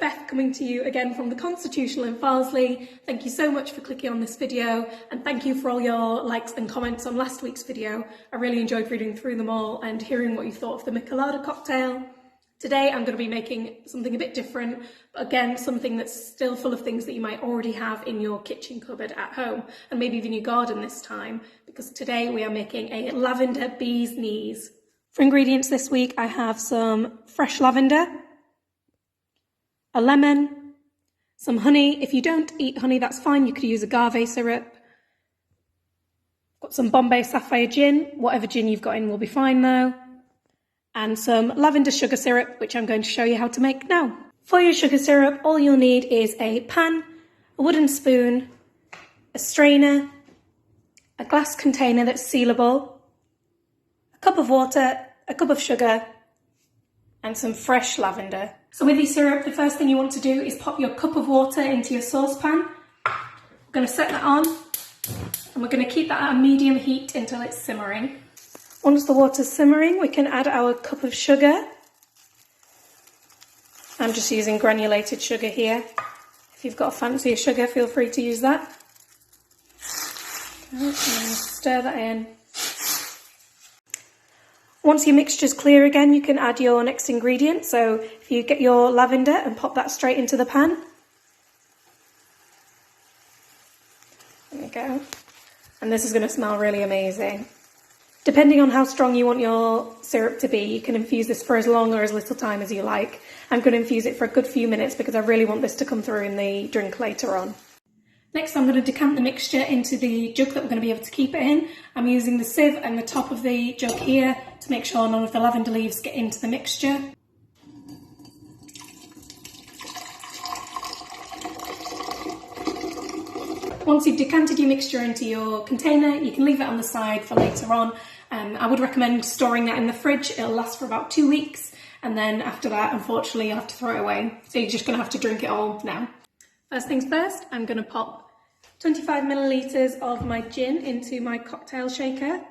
Beth coming to you again from the Constitutional in Farsley. Thank you so much for clicking on this video, and thank you for all your likes and comments on last week's video. I really enjoyed reading through them all and hearing what you thought of the Michelada cocktail. Today I'm going to be making something a bit different, but again something that's still full of things that you might already have in your kitchen cupboard at home, and maybe even your garden this time, because today we are making a lavender bee's knees. For ingredients this week I have some fresh lavender, a lemon, some honey. If you don't eat honey, that's fine, you could use agave syrup. Got some Bombay Sapphire gin, whatever gin you've got in will be fine though. And some lavender sugar syrup, which I'm going to show you how to make now. For your sugar syrup, all you'll need is a pan, a wooden spoon, a strainer, a glass container that's sealable, a cup of water, a cup of sugar, and some fresh lavender. So with your syrup, the first thing you want to do is pop your cup of water into your saucepan. We're going to set that on, and we're going to keep that at a medium heat until it's simmering. Once the water's simmering, we can add our cup of sugar. I'm just using granulated sugar here. If you've got a fancier sugar, feel free to use that. And stir that in. Once your mixture's clear again, you can add your next ingredient. So if you get your lavender and pop that straight into the pan. There we go. And this is going to smell really amazing. Depending on how strong you want your syrup to be, you can infuse this for as long or as little time as you like. I'm going to infuse it for a good few minutes because I really want this to come through in the drink later on. Next, I'm going to decant the mixture into the jug that we're going to be able to keep it in. I'm using the sieve and the top of the jug here to make sure none of the lavender leaves get into the mixture. Once you've decanted your mixture into your container, you can leave it on the side for later on. I would recommend storing that in the fridge. It'll last for about 2 weeks, and then after that, unfortunately, you'll have to throw it away. So you're just going to have to drink it all now. First things first, I'm going to pop 25 millilitres of my gin into my cocktail shaker.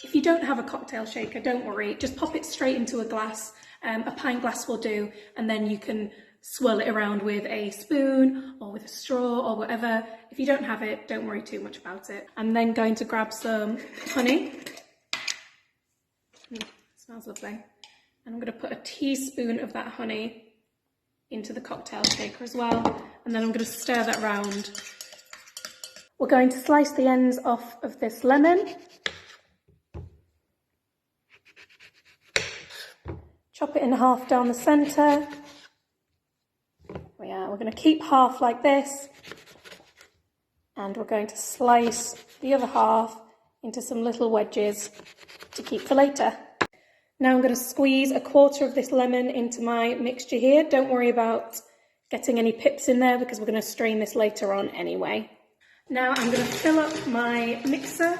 If you don't have a cocktail shaker, don't worry, just pop it straight into a glass. A pint glass will do, and then you can swirl it around with a spoon or with a straw or whatever. If you don't have it, don't worry too much about it. I'm then going to grab some honey. Smells lovely. And I'm going to put a teaspoon of that honey into the cocktail shaker as well, and then I'm going to stir that around. We're going to slice the ends off of this lemon. Chop it in half down the centre. We're going to keep half like this, and we're going to slice the other half into some little wedges to keep for later. Now I'm going to squeeze a quarter of this lemon into my mixture here. Don't worry about getting any pips in there because we're going to strain this later on anyway. Now I'm going to fill up my mixer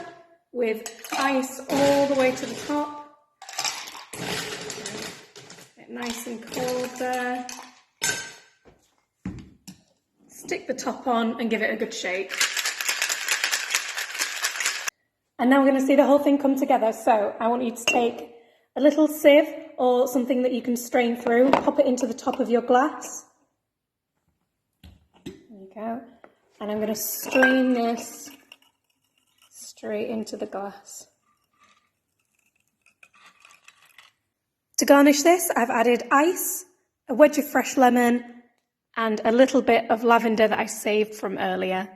with ice all the way to the top. Get nice and cold there. Stick the top on and give it a good shake. And now we're going to see the whole thing come together. So I want you to take a little sieve or something that you can strain through, pop it into the top of your glass. There you go. And I'm going to strain this straight into the glass. To garnish this, I've added ice, a wedge of fresh lemon, and a little bit of lavender that I saved from earlier.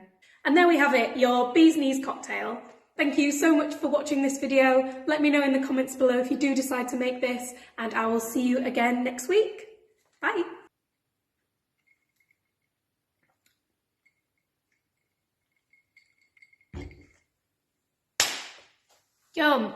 And there we have it, your bee's knees cocktail. Thank you so much for watching this video. Let me know in the comments below if you do decide to make this, and I will see you again next week. Bye. Yum.